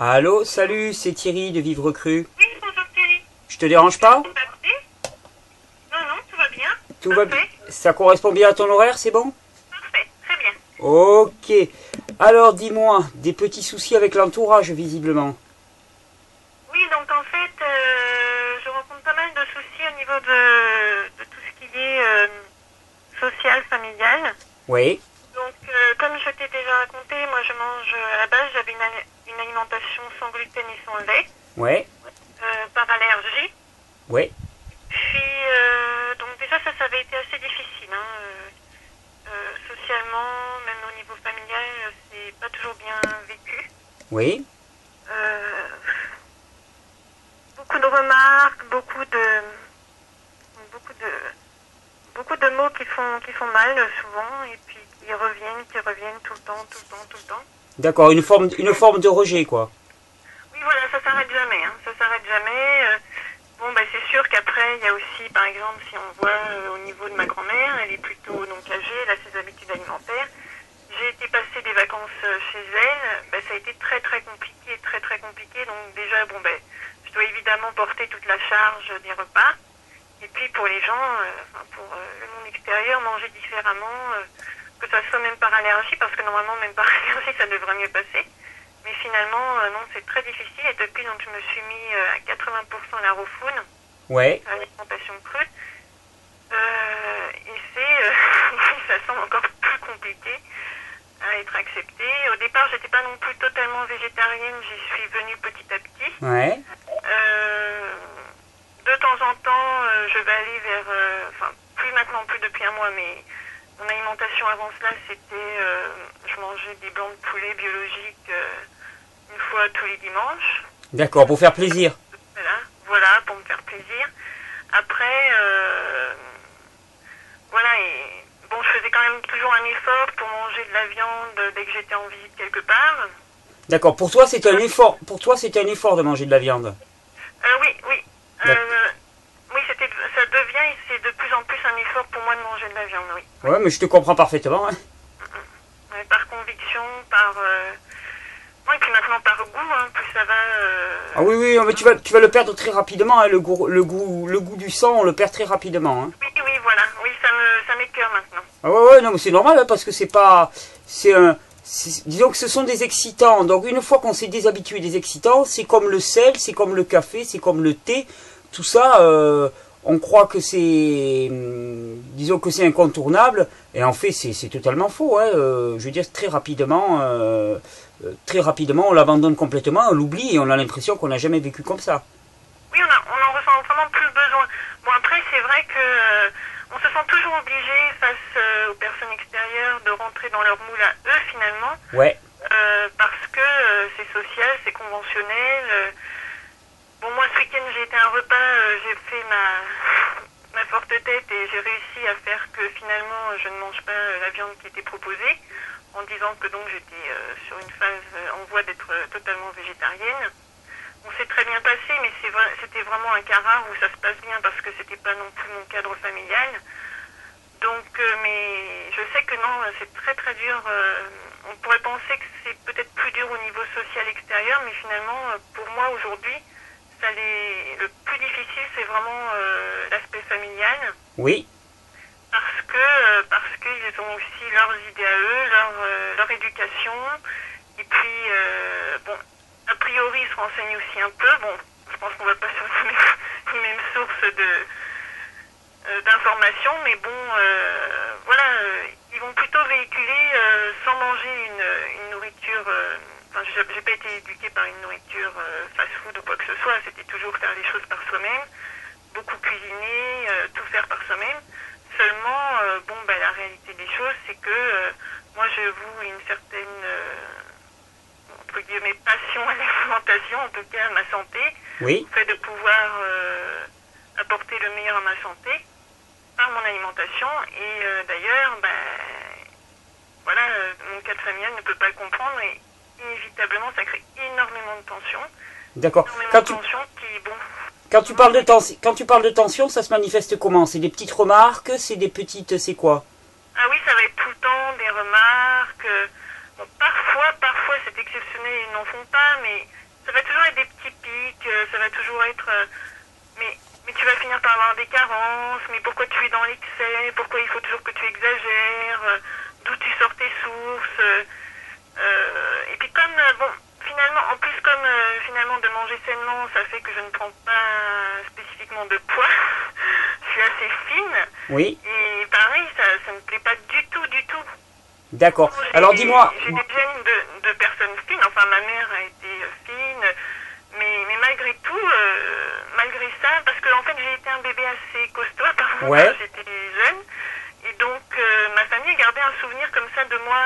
Allô, salut, c'est Thierry de Vivre Cru. Oui, bonjour Thierry. Je te dérange pas? Non, non, tout va bien. Tout va bien. Parfait. Ça correspond bien à ton horaire, c'est bon? Parfait, très bien. Ok. Alors, dis-moi, des petits soucis avec l'entourage, visiblement. Oui, donc en fait, je rencontre pas mal de soucis au niveau de tout ce qui est social, familial. Oui, Donc, comme je t'ai déjà raconté, moi je mange, à la base, j'avais une alimentation sans gluten et sans lait, ouais, par allergie. ouais. Puis, donc déjà, ça avait été assez difficile, hein. Socialement, même au niveau familial, c'est pas toujours bien vécu. Oui, Beaucoup de remarques, beaucoup de mots qui font mal souvent et puis qui reviennent tout le temps, tout le temps, tout le temps. d'accord, une forme de rejet, quoi. Oui, voilà, ça s'arrête jamais, hein, ça s'arrête jamais. Bon, bah, c'est sûr qu'après, il y a aussi, par exemple, si on voit au niveau de ma grand-mère, elle est plutôt donc âgée, elle a ses habitudes alimentaires. J'ai été passer des vacances chez elle, bah, ça a été très très compliqué, très très compliqué. Donc déjà, bon, ben, je dois évidemment porter toute la charge des repas. Et puis pour les gens, enfin, pour le monde extérieur, manger différemment, que ça soit même par allergie, parce que normalement même par allergie ça devrait mieux passer. Mais finalement, non, c'est très difficile. Et depuis, donc, je me suis mis à 80% à la raw food, Ouais, à l'alimentation crue. Et ça semble encore plus compliqué à être accepté. Au départ, j'étais pas non plus totalement végétarienne, j'y suis venue petit à petit. ouais, De temps en temps, je vais aller vers, enfin, plus maintenant, plus depuis un mois, mais mon alimentation avant cela, c'était, je mangeais des blancs de poulet biologiques une fois tous les dimanches. d'accord, pour faire plaisir. Voilà, pour me faire plaisir. Après, voilà, et bon, je faisais quand même toujours un effort pour manger de la viande dès que j'étais en visite quelque part. D'accord, pour toi, c'est un effort. Pour toi, c'est un effort de manger de la viande. Oui, oui. Oui, ça devient et c'est de plus en plus un effort pour moi de manger de la viande, oui. Ouais, mais je te comprends parfaitement, hein. Par conviction, par... Oui, puis maintenant par goût, hein, plus ça va... Ah oui, oui, mais tu vas le perdre très rapidement, hein, le goût du sang, on le perd très rapidement, hein. Oui, oui, voilà. Oui, ça m'écœure maintenant. Ah ouais, ouais, non, mais c'est normal, hein, parce que c'est pas... disons que ce sont des excitants. Donc une fois qu'on s'est déshabitué des excitants, c'est comme le sel, c'est comme le café, c'est comme le thé. Tout ça, on croit que c'est... disons que c'est incontournable. Et en fait, c'est totalement faux, hein. Je veux dire, très rapidement, on l'abandonne complètement, on l'oublie et on a l'impression qu'on n'a jamais vécu comme ça. Oui, on en ressent vraiment plus le besoin. Bon, après, c'est vrai que on se sent toujours obligé, face aux personnes extérieures, de rentrer dans leur moule à eux, finalement. Ouais, Parce que c'est social, c'est conventionnel. Bon, moi, ce week-end, j'ai été à un repas, j'ai fait ma forte tête et j'ai réussi à faire que finalement, je ne mange pas la viande qui était proposée, en disant que donc j'étais sur une phase en voie d'être totalement végétarienne. On s'est très bien passé, mais c'était vraiment un cas rare où ça se passe bien parce que c'était pas non plus mon cadre familial. Donc, mais je sais que non, c'est très très dur. On pourrait penser que c'est peut-être plus dur au niveau social extérieur, mais finalement, pour moi aujourd'hui, le plus difficile, c'est vraiment l'aspect familial. oui, Parce qu'ils ont aussi leurs idées à eux, leur éducation. Et puis, bon, a priori, ils se renseignent aussi un peu. Bon, je pense qu'on va pas sur les mêmes sources d'informations, mais bon, voilà, ils vont plutôt véhiculer sans manger une nourriture. Enfin, j'ai pas été éduquée par une nourriture fast-food ou quoi que ce soit. C'était toujours faire les choses par soi-même, beaucoup cuisiner, tout faire par soi-même. Seulement, bon, ben, la réalité des choses, c'est que moi, je voue une certaine, entre guillemets, passion à l'alimentation, en tout cas à ma santé, oui. le fait de pouvoir apporter le meilleur à ma santé par mon alimentation. Et d'ailleurs, ben, voilà, mon cadre familial ne peut pas le comprendre et inévitablement, ça crée énormément de tensions. D'accord. Énormément de tensions qui, bon... Quand tu parles de tension, ça se manifeste comment? C'est des petites remarques, c'est des petites, c'est quoi? Ah oui, ça va être tout le temps des remarques. Bon, parfois c'est exceptionnel, ils n'en font pas, mais ça va toujours être des petits pics, ça va toujours être... mais tu vas finir par avoir des carences, mais pourquoi tu es dans l'excès, pourquoi il faut toujours que tu exagères, d'où tu sors tes sources. Et puis comme, bon, finalement, en plus comme finalement de manger sainement, ça fait que je ne prends pas spécifiquement de poids, je suis assez fine. Oui. Et pareil, ça me plaît pas du tout, du tout. D'accord. Alors dis-moi... J'ai des gènes de personnes fines, enfin ma mère a été fine, mais malgré tout, malgré ça, parce que en fait j'ai été un bébé assez costaud apparemment quand j'étais jeune, et donc ma famille gardait un souvenir comme ça de moi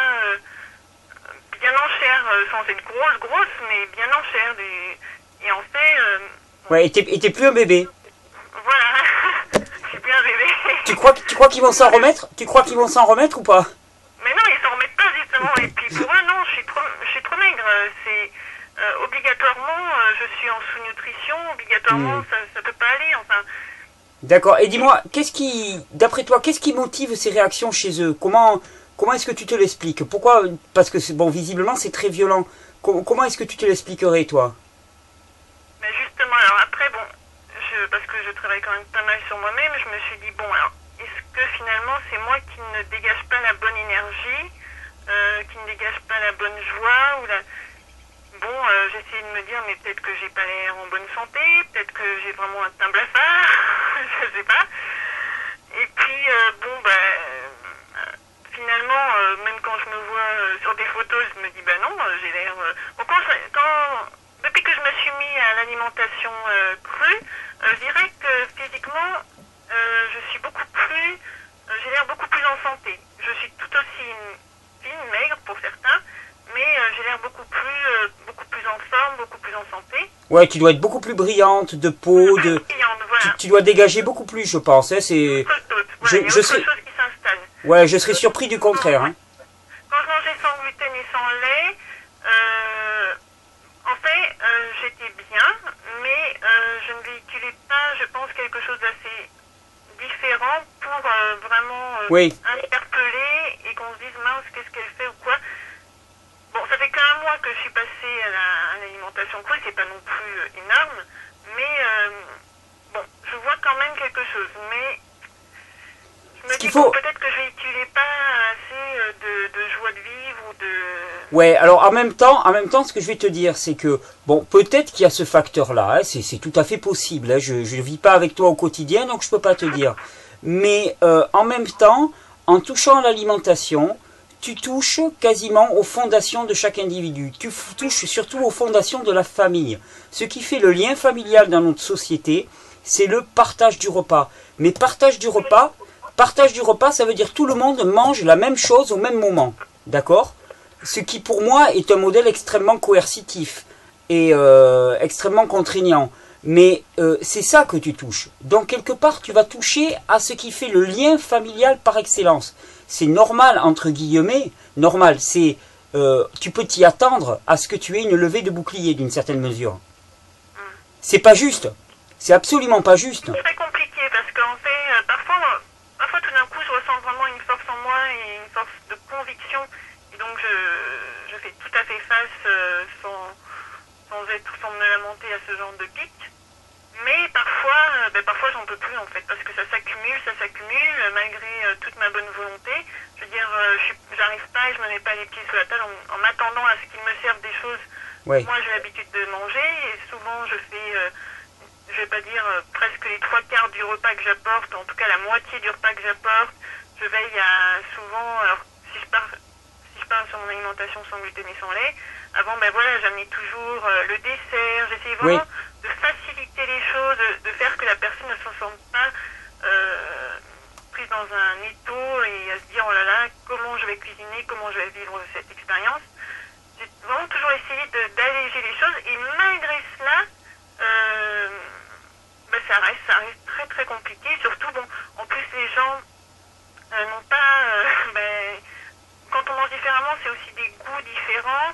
bien en chair, sans être grosse, mais bien en chair. Et en fait... Ouais, et t'es plus un bébé. Voilà, je suis plus un bébé. Tu crois qu'ils vont s'en remettre? Tu crois qu'ils vont s'en remettre ou pas? Mais non, ils s'en remettent pas justement. Et puis pour eux, non, je suis trop maigre. C'est obligatoirement, je suis en sous-nutrition. Obligatoirement, ça peut pas aller. Enfin. D'accord. Et dis-moi, d'après toi, qu'est-ce qui motive ces réactions chez eux? Comment est-ce que tu te l'expliques? Pourquoi? Parce que bon, visiblement, c'est très violent. Comment est-ce que tu te l'expliquerais, toi? Mais justement, alors après, bon, parce que je travaille quand même pas mal sur moi-même, je me suis dit bon, alors. Est-ce que finalement c'est moi qui ne dégage pas la bonne énergie, qui ne dégage pas la bonne joie ou la... Bon, j'essaie de me dire mais peut-être que j'ai pas l'air en bonne santé, peut-être que j'ai vraiment un teint blafard, je sais pas. Et puis bon finalement même quand je me vois sur des photos, je me dis bah non, j'ai l'air. Bon, depuis que je me suis mis à l'alimentation crue, je dirais que physiquement je suis beaucoup plus, j'ai l'air beaucoup plus en santé. Je suis tout aussi fine, maigre pour certains, mais j'ai l'air beaucoup plus en forme, beaucoup plus en santé. Ouais, tu dois être beaucoup plus brillante de peau, brillante, voilà. tu dois dégager beaucoup plus, je pense. Hein, c'est. Voilà, il y a autre chose qui s'installe. Ouais, je serais surpris du contraire. Hein. Quand je mangeais sans gluten et sans lait, en fait, j'étais bien, mais je ne véhiculais pas, je pense, quelque chose d'assez différent pour vraiment interpeller et qu'on se dise mince qu'est-ce qu'elle fait ou quoi. Bon, ça fait qu'un mois que je suis passée à l'alimentation crue, c'est pas non plus énorme, mais bon, je vois quand même quelque chose, mais je me dis peut-être que je véhiculais pas assez de joie de vivre ou de... Ouais, alors en même temps, ce que je vais te dire, c'est que, bon, peut-être qu'il y a ce facteur-là, hein, c'est tout à fait possible, hein, je ne vis pas avec toi au quotidien, donc je peux pas te dire. Mais en même temps, en touchant à l'alimentation, tu touches quasiment aux fondations de chaque individu. Tu touches surtout aux fondations de la famille. Ce qui fait le lien familial dans notre société, c'est le partage du repas. Mais partage du repas, ça veut dire tout le monde mange la même chose au même moment. D'accord ? Ce qui pour moi est un modèle extrêmement coercitif et extrêmement contraignant. Mais c'est ça que tu touches. Donc quelque part, tu vas toucher à ce qui fait le lien familial par excellence. C'est normal, entre guillemets, normal, c'est tu peux t'y attendre à ce que tu aies une levée de bouclier d'une certaine mesure. C'est pas juste. C'est absolument pas juste. C'est très compliqué parce qu'en fait, parfois tout d'un coup, je ressens vraiment une force en moi et une force de conviction. Et donc je fais tout à fait face sans me lamenter à ce genre de pic. Mais parfois j'en peux plus en fait, parce que ça s'accumule, malgré toute ma bonne volonté. Je veux dire, j'arrive pas et je me mets pas les pieds sous la table en m'attendant à ce qu'ils me servent des choses. Ouais. Moi j'ai l'habitude de manger et souvent je fais, je vais pas dire presque les 3/4 du repas que j'apporte, en tout cas la moitié du repas que j'apporte. Je veille à souvent, alors si je pars sur mon alimentation sans gluten et sans lait, avant j'amenais toujours le dessert, j'essayais vraiment de faciliter les choses, de faire que la personne ne se sente pas prise dans un étau et à se dire oh là là, comment je vais cuisiner, comment je vais vivre cette expérience. J'ai vraiment toujours essayé d'alléger les choses et malgré cela, ça reste très très compliqué. Surtout, en plus les gens n'ont pas... quand on mange différemment, c'est aussi des goûts différents.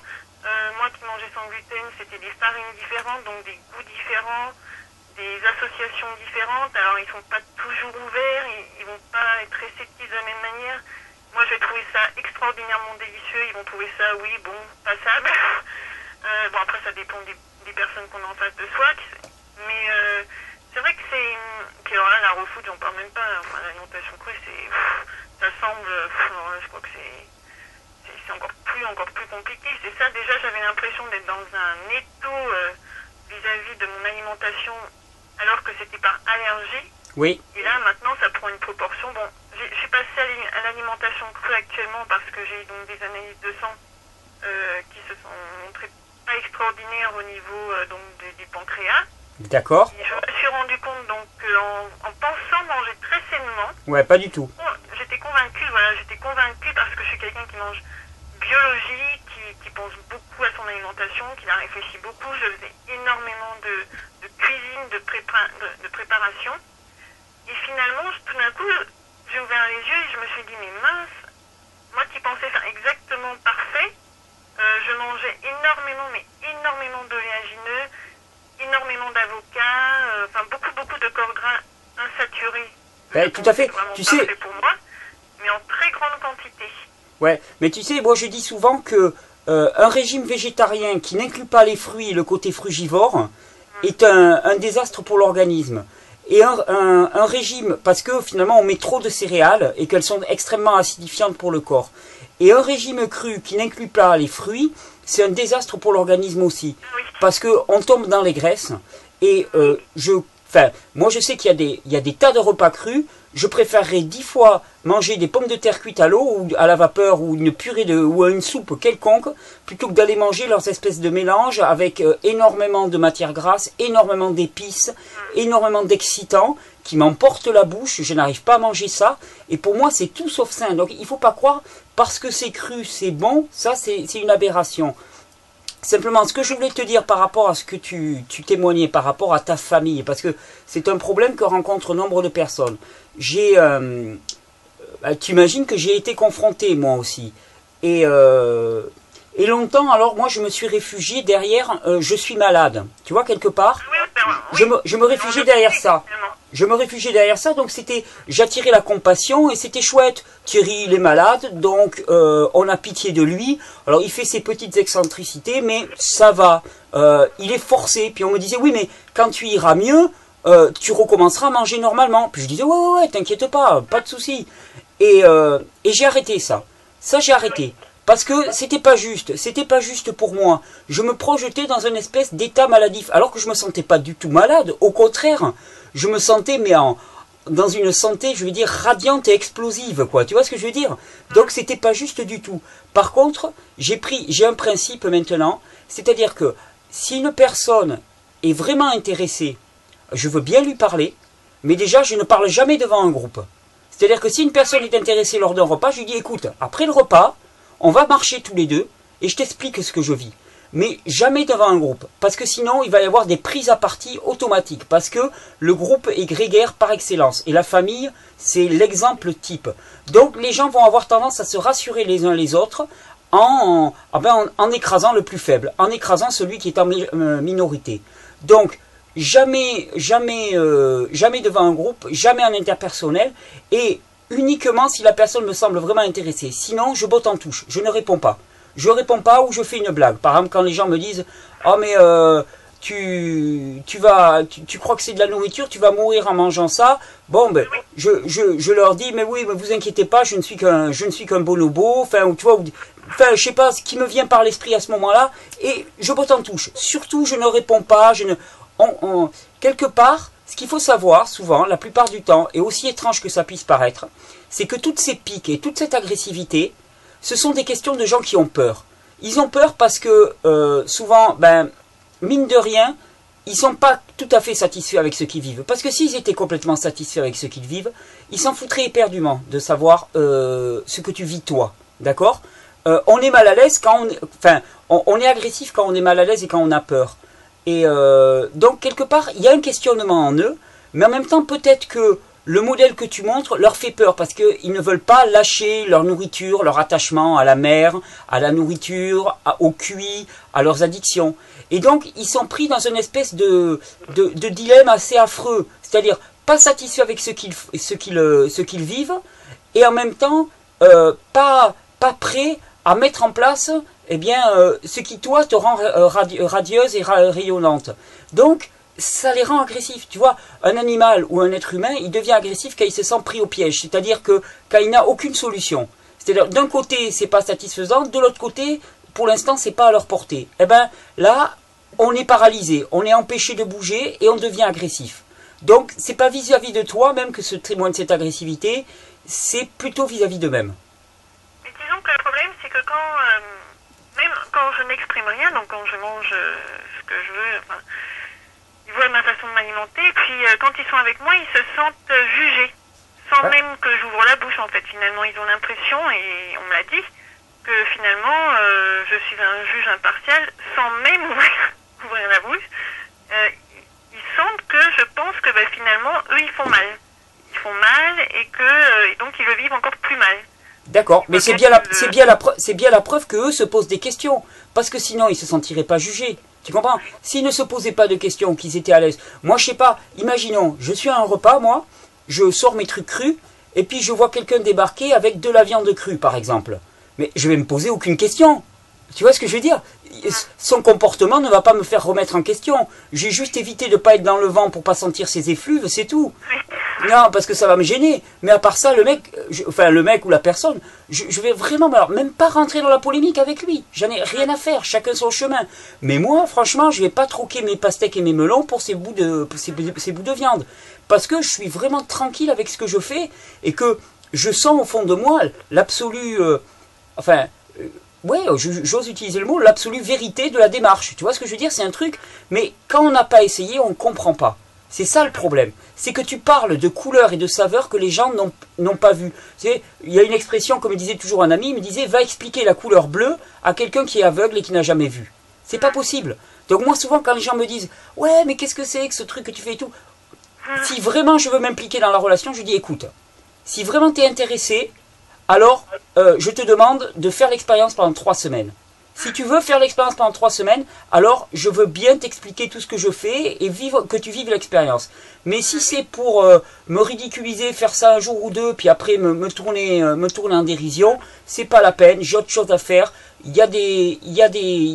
Moi qui mangeais sans gluten, c'était des farines différentes, donc des goûts différents, des associations différentes. Alors ils sont pas toujours ouverts, ils vont pas être réceptifs de la même manière. Moi je vais trouver ça extraordinairement délicieux, ils vont trouver ça, oui, bon, passable. Après ça dépend des personnes qu'on a en face de soi. Mais c'est vrai que c'est... Puis alors là, la raw food, j'en parle même pas. Enfin, l'alimentation crue, ça semble... alors là, je crois que c'est encore plus compliqué. C'est ça, déjà, j'avais l'impression d'être dans un étau vis-à-vis de mon alimentation, alors que c'était par allergie. Oui. Et là, maintenant, ça prend une proportion. Bon, je suis passée à l'alimentation crue actuellement parce que j'ai eu donc des analyses de sang qui se sont montrées pas extraordinaires au niveau donc du pancréas. D'accord. Et je me suis rendu compte donc en pensant manger très sainement. Ouais, pas du tout. J'étais convaincue, parce que je suis quelqu'un qui mange biologique, qui pense beaucoup à son alimentation, qui la réfléchit beaucoup. Je faisais énormément de cuisine, de préparation. Et finalement, tout d'un coup, j'ai ouvert les yeux et je me suis dit, mais mince, moi qui pensais faire exactement parfait, je mangeais énormément d'oléagineux, énormément d'avocats, enfin beaucoup de corps gras insaturés. Tout à fait. Tu sais, pour moi, mais en très grande quantité. Ouais, mais tu sais, moi je dis souvent que un régime végétarien qui n'inclut pas les fruits et le côté frugivore est un désastre pour l'organisme. Et un régime, parce que finalement on met trop de céréales et qu'elles sont extrêmement acidifiantes pour le corps. Et un régime cru qui n'inclut pas les fruits, c'est un désastre pour l'organisme aussi. Oui. Parce qu'on tombe dans les graisses. Et moi je sais qu'il y a des tas de repas crus. Je préférerais 10 fois manger des pommes de terre cuites à l'eau ou à la vapeur ou une purée ou une soupe quelconque plutôt que d'aller manger leurs espèces de mélanges avec énormément de matières grasses, énormément d'épices, énormément d'excitants qui m'emportent la bouche. Je n'arrive pas à manger ça et pour moi c'est tout sauf sain. Donc il ne faut pas croire parce que c'est cru, c'est bon, ça c'est une aberration. Simplement, ce que je voulais te dire par rapport à ce que tu témoignais, par rapport à ta famille, parce que c'est un problème que rencontrent nombre de personnes. Tu imagines que j'ai été confronté moi aussi. Et longtemps, alors moi je me suis réfugié derrière je suis malade. Tu vois, quelque part, je me réfugiais derrière ça. Je me réfugiais derrière ça, donc j'attirais la compassion et c'était chouette. Thierry, il est malade, donc on a pitié de lui. Alors il fait ses petites excentricités, mais ça va. Il est forcé. Puis on me disait, oui, mais quand tu iras mieux, tu recommenceras à manger normalement. Puis je disais, ouais, t'inquiète pas de souci. Et j'ai arrêté ça. Ça, j'ai arrêté. Parce que c'était pas juste pour moi. Je me projetais dans une espèce d'état maladif, alors que je me sentais pas du tout malade. Au contraire, je me sentais dans une santé, je veux dire, radiante et explosive, quoi. Tu vois ce que je veux dire? Donc c'était pas juste du tout. Par contre, j'ai un principe maintenant, c'est-à-dire que si une personne est vraiment intéressée, je veux bien lui parler, mais déjà je ne parle jamais devant un groupe. C'est-à-dire que si une personne est intéressée lors d'un repas, je lui dis, écoute, après le repas, on va marcher tous les deux et je t'explique ce que je vis. Mais jamais devant un groupe. Parce que sinon, il va y avoir des prises à partie automatiques. Parce que le groupe est grégaire par excellence. Et la famille, c'est l'exemple type. Donc, les gens vont avoir tendance à se rassurer les uns les autres en écrasant le plus faible. En écrasant celui qui est en minorité. Donc, jamais devant un groupe, jamais en interpersonnel. Et uniquement si la personne me semble vraiment intéressée. Sinon, je botte en touche. Je ne réponds pas. Je réponds pas ou je fais une blague. Par exemple, quand les gens me disent « Oh, mais tu crois que c'est de la nourriture, tu vas mourir en mangeant ça ?» Bon, ben, je leur dis « Mais oui, mais vous inquiétez pas, je ne suis qu'un bonobo. » Enfin, tu vois, je sais pas ce qui me vient par l'esprit à ce moment-là. Et je botte en touche. Surtout, je ne réponds pas. Quelque part, ce qu'il faut savoir, souvent, la plupart du temps, et aussi étrange que ça puisse paraître, c'est que toutes ces piques et toute cette agressivité, ce sont des questions de gens qui ont peur. Ils ont peur parce que, souvent, mine de rien, ils ne sont pas tout à fait satisfaits avec ce qu'ils vivent. Parce que s'ils étaient complètement satisfaits avec ce qu'ils vivent, ils s'en foutraient éperdument de savoir ce que tu vis toi. D'accord? On est mal à l'aise quand on est agressif quand on est mal à l'aise et quand on a peur. Et donc, quelque part, il y a un questionnement en eux, mais en même temps, peut-être que le modèle que tu montres leur fait peur, parce qu'ils ne veulent pas lâcher leur nourriture, leur attachement à la mer, à la nourriture, au cuit, à leurs addictions. Et donc, ils sont pris dans une espèce de dilemme assez affreux, c'est-à-dire pas satisfaits avec ce qu'ils vivent, et en même temps, pas prêts à mettre en place eh bien, ce qui, toi, te rend radieuse et rayonnante. Donc, ça les rend agressifs. Tu vois, un animal ou un être humain, il devient agressif quand il se sent pris au piège. C'est-à-dire que quand il n'a aucune solution. C'est-à-dire, d'un côté, c'est pas satisfaisant, de l'autre côté, pour l'instant, c'est pas à leur portée. Eh ben, là, on est paralysé, on est empêché de bouger et on devient agressif. Donc, c'est pas vis-à-vis de toi, même que ce témoigne cette agressivité, c'est plutôt vis-à-vis d'eux-mêmes. Mais disons que le problème, c'est que même quand je n'exprime rien, donc quand je mange ce que je veux, enfin, ils voient ma façon de m'alimenter, et puis quand ils sont avec moi, ils se sentent jugés. Sans même que j'ouvre la bouche, en fait. Finalement, ils ont l'impression, et on me l'a dit, que finalement, je suis un juge impartial, sans même ouvrir la bouche. Ils sentent que je pense que finalement, eux, ils font mal. Ils font mal, et donc ils le vivent encore plus mal. D'accord, mais c'est bien la preuve que eux se posent des questions. Parce que sinon, ils se sentiraient pas jugés. Tu comprends? S'ils ne se posaient pas de questions, qu'ils étaient à l'aise. Moi, je sais pas, imaginons, je suis à un repas, moi, je sors mes trucs crus, et puis je vois quelqu'un débarquer avec de la viande crue, par exemple. Mais je vais me poser aucune question. Tu vois ce que je veux dire? Son comportement ne va pas me faire remettre en question. J'ai juste évité de ne pas être dans le vent pour pas sentir ses effluves, c'est tout. Non, parce que ça va me gêner. Mais à part ça, le mec ou la personne, je vais vraiment, alors, même pas rentrer dans la polémique avec lui. J'en ai rien à faire, chacun son chemin. Mais moi, franchement, je vais pas troquer mes pastèques et mes melons pour ces bouts de viande. Parce que je suis vraiment tranquille avec ce que je fais et que je sens au fond de moi l'absolu... j'ose utiliser le mot, l'absolue vérité de la démarche. Tu vois ce que je veux dire? C'est un truc, mais quand on n'a pas essayé, on ne comprend pas. C'est ça le problème. C'est que tu parles de couleurs et de saveurs que les gens n'ont pas vues. Il y a une expression, comme me disait toujours un ami, il me disait, va expliquer la couleur bleue à quelqu'un qui est aveugle et qui n'a jamais vu. C'est pas possible. Donc moi, souvent, quand les gens me disent, ouais, mais qu'est-ce que c'est que ce truc que tu fais et tout, si vraiment je veux m'impliquer dans la relation, je dis, écoute, si vraiment tu es intéressé, alors je te demande de faire l'expérience pendant 3 semaines. Si tu veux faire l'expérience pendant 3 semaines, alors je veux bien t'expliquer tout ce que je fais et que tu vives l'expérience. Mais si c'est pour me ridiculiser, faire ça un jour ou deux, puis après me tourner en dérision, c'est pas la peine, j'ai autre chose à faire. Il y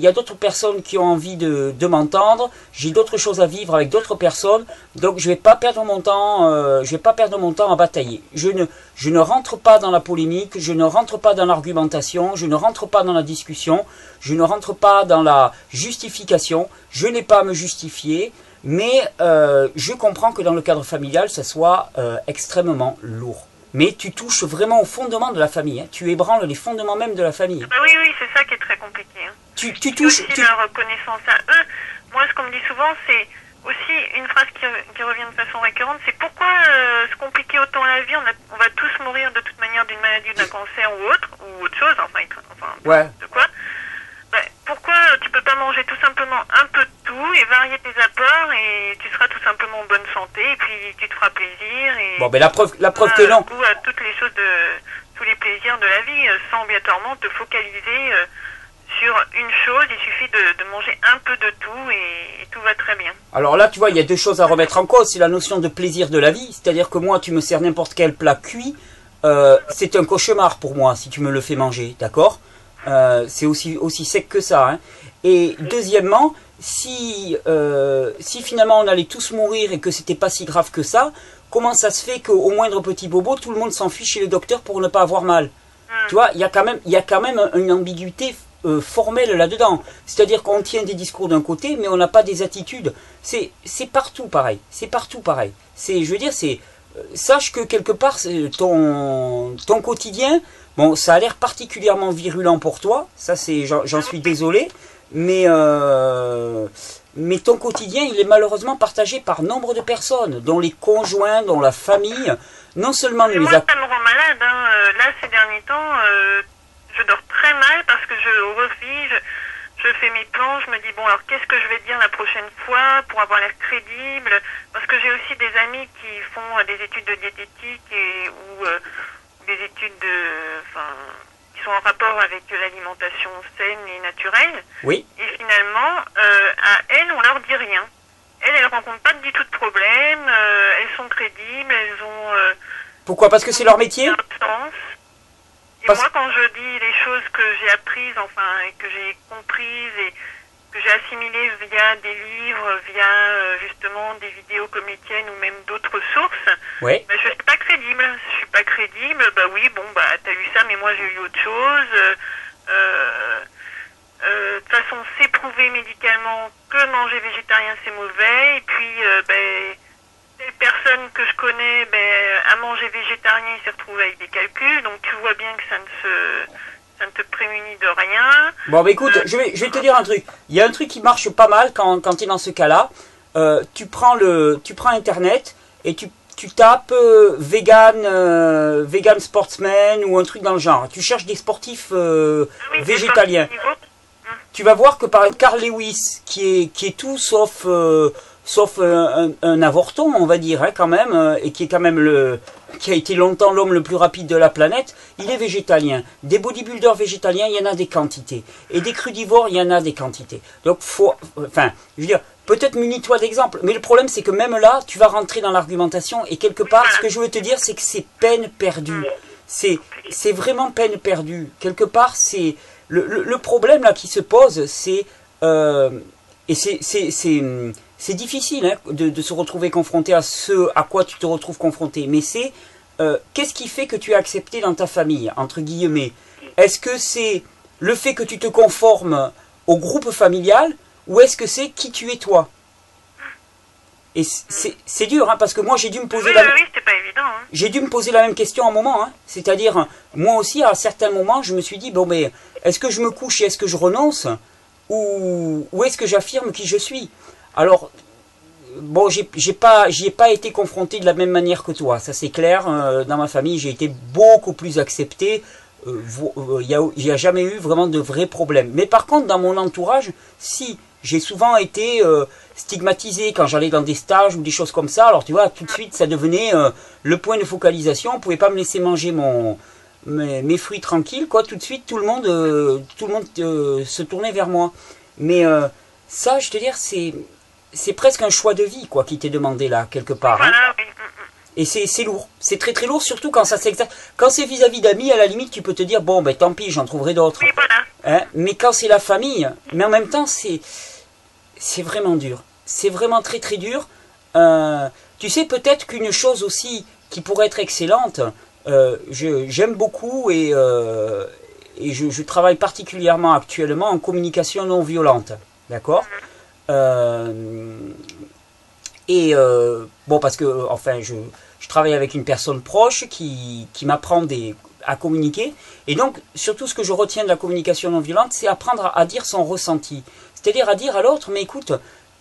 a d'autres personnes qui ont envie de m'entendre, j'ai d'autres choses à vivre avec d'autres personnes, donc je vais pas perdre mon temps, à batailler. Je ne rentre pas dans la polémique, je ne rentre pas dans l'argumentation, je ne rentre pas dans la discussion, je ne rentre pas dans la justification, je n'ai pas à me justifier, mais je comprends que dans le cadre familial, ça soit extrêmement lourd. Mais tu touches vraiment au fondement de la famille, hein. Tu ébranles les fondements même de la famille. Oui, c'est ça qui est très compliqué. Hein. Tu touches... aussi la reconnaissance à eux. Moi, ce qu'on me dit souvent, c'est aussi une phrase qui revient de façon récurrente, c'est pourquoi se compliquer autant la vie, on va tous mourir de toute manière d'une maladie, d'un cancer ou autre chose, de quoi. Pourquoi tu peux pas manger tout simplement un peu de tout et varier tes apports et tu seras tout simplement en bonne santé et puis tu te feras plaisir et bon, mais la preuve que non. Goût à toutes les choses tous les plaisirs de la vie sans obligatoirement te focaliser sur une chose. Il suffit de manger un peu de tout et tout va très bien. Alors là, tu vois, il y a 2 choses à remettre en cause. C'est la notion de plaisir de la vie. C'est-à-dire que moi, tu me sers n'importe quel plat cuit. C'est un cauchemar pour moi si tu me le fais manger, d'accord? C'est aussi sec que ça, hein. Et deuxièmement, si finalement on allait tous mourir et que c'était pas si grave que ça, comment ça se fait qu'au moindre petit bobo, tout le monde s'enfuit chez le docteur pour ne pas avoir mal? Tu vois, il y a quand même une ambiguïté formelle là-dedans. C'est-à-dire qu'on tient des discours d'un côté, mais on n'a pas des attitudes. C'est partout pareil. C'est partout pareil. Je veux dire, sache que quelque part, ton quotidien, bon, ça a l'air particulièrement virulent pour toi, ça j'en suis désolé, mais ton quotidien, il est malheureusement partagé par nombre de personnes, dont les conjoints, dont la famille, non seulement les... Moi, ça me rend malade, hein. Là, ces derniers temps, je dors très mal parce que je refile, je fais mes plans, je me dis, bon, alors qu'est-ce que je vais dire la prochaine fois pour avoir l'air crédible, parce que j'ai aussi des amis qui font des études de diététique ou des études qui sont en rapport avec l'alimentation saine et naturelle. Oui. Et finalement, à elles, on leur dit rien. Elles rencontrent pas du tout de problème, elles sont crédibles, elles ont... Pourquoi? Parce que c'est leur métier? Et moi, quand je dis les choses choses que j'ai apprises, enfin, et que j'ai comprises et que j'ai assimilées via des livres, via justement des vidéos comme les tiennes ou même d'autres sources, Ouais. ben, je suis pas crédible. Je suis pas crédible. Bah oui, bon, bah t'as eu ça, mais moi j'ai eu autre chose. De toute façon, c'est prouvé médicalement que manger végétarien c'est mauvais. Et puis, ben, les personnes que je connais, ben, à manger végétarien, ils se retrouvent avec des calculs. Donc tu vois bien que ça ne te prémunit de rien. Bon, bah écoute, je vais te dire un truc. Il y a un truc qui marche pas mal quand tu es dans ce cas-là. Tu prends Internet et tu tapes vegan sportsman ou un truc dans le genre. Tu cherches des sportifs Oui, végétaliens. des sportifs niveau. Tu vas voir que par exemple Carl Lewis, qui est tout sauf un avorton, on va dire, hein, quand même, et qui est quand même qui a été longtemps l'homme le plus rapide de la planète, il est végétalien. Des bodybuilders végétaliens, il y en a des quantités. Et des crudivores, il y en a des quantités. Donc, je veux dire, peut-être munis-toi d'exemples, mais le problème, c'est que même là, tu vas rentrer dans l'argumentation, et quelque part, ce que je veux te dire, c'est que c'est peine perdue. C'est vraiment peine perdue. Quelque part, c'est le problème là qui se pose, c'est et c'est difficile, hein, de se retrouver confronté à ce à quoi tu te retrouves confronté. Mais c'est qu'est-ce qui fait que tu as accepté dans ta famille, entre guillemets? Est-ce que c'est le fait que tu te conformes au groupe familial, ou est-ce que c'est qui tu es toi? Et c'est dur, hein, parce que moi j'ai dû me poser Oui, c'était pas évident. Hein. J'ai dû me poser la même question à un moment, hein. C'est-à-dire, moi aussi, à certains moments, je me suis dit, bon, mais est-ce que je me couche et est-ce que je renonce, ou est-ce que j'affirme qui je suis? Alors, bon, j'y ai pas été confronté de la même manière que toi, ça c'est clair. Dans ma famille, j'ai été beaucoup plus accepté. Il n'y a jamais eu vraiment de vrais problèmes. Mais par contre, dans mon entourage, si, j'ai souvent été stigmatisé quand j'allais dans des stages ou des choses comme ça. Alors tu vois, tout de suite, ça devenait le point de focalisation. On ne pouvait pas me laisser manger mes fruits tranquilles, quoi. Tout de suite, tout le monde se tournait vers moi. Mais ça, je te dire, c'est presque un choix de vie, quoi, qui t'est demandé là, quelque part. Hein. Voilà, oui. Et c'est lourd, c'est très très lourd, surtout quand quand c'est vis-à-vis d'amis, à la limite tu peux te dire, bon ben tant pis, j'en trouverai d'autres. Oui, voilà. Hein, mais quand c'est la famille, mais en même temps c'est vraiment dur, c'est vraiment très très dur. Tu sais, peut-être qu'une chose aussi qui pourrait être excellente, j'aime beaucoup et je travaille particulièrement actuellement en communication non violente, d'accord? Bon, parce que enfin je travaille avec une personne proche qui m'apprend à communiquer. Et donc, surtout ce que je retiens de la communication non violente, c'est apprendre à dire son ressenti. C'est-à-dire à dire à l'autre, mais écoute,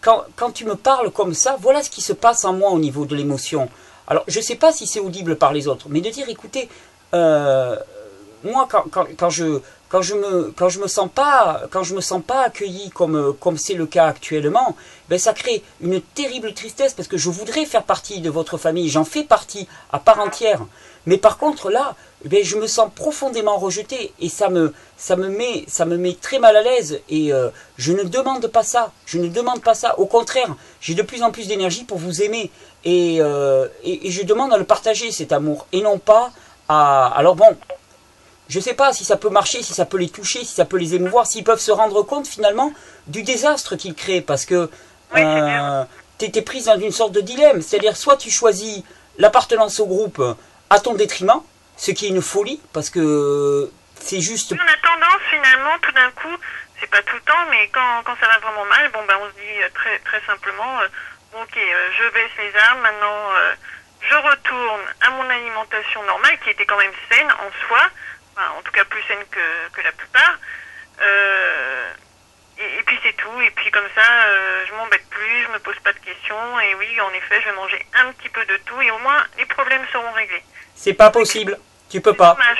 quand tu me parles comme ça, voilà ce qui se passe en moi au niveau de l'émotion. Alors, je ne sais pas si c'est audible par les autres, mais de dire, écoutez, moi, quand je me sens pas accueilli comme c'est le cas actuellement, ben ça crée une terrible tristesse parce que je voudrais faire partie de votre famille, j'en fais partie à part entière. Mais par contre là, ben je me sens profondément rejeté et ça me met très mal à l'aise et je ne demande pas ça, Au contraire, j'ai de plus en plus d'énergie pour vous aimer et je demande à le partager cet amour et non pas à. Alors bon. Je ne sais pas si ça peut marcher, si ça peut les toucher, si ça peut les émouvoir, s'ils peuvent se rendre compte finalement du désastre qu'ils créent. Parce que tu étais prise dans une sorte de dilemme. C'est-à-dire soit tu choisis l'appartenance au groupe à ton détriment, ce qui est une folie, parce que c'est juste... On a tendance finalement, tout d'un coup, c'est pas tout le temps, mais quand ça va vraiment mal, bon ben on se dit très, très simplement, bon, ok, je baisse les armes, maintenant je retourne à mon alimentation normale, qui était quand même saine en soi, enfin, en tout cas plus saine que la plupart. Et puis c'est tout. Et puis comme ça, je m'embête plus, je me pose pas de questions. Et oui, en effet, je vais manger un petit peu de tout. Et au moins, les problèmes seront réglés. C'est pas possible. Tu peux pas. Dommage,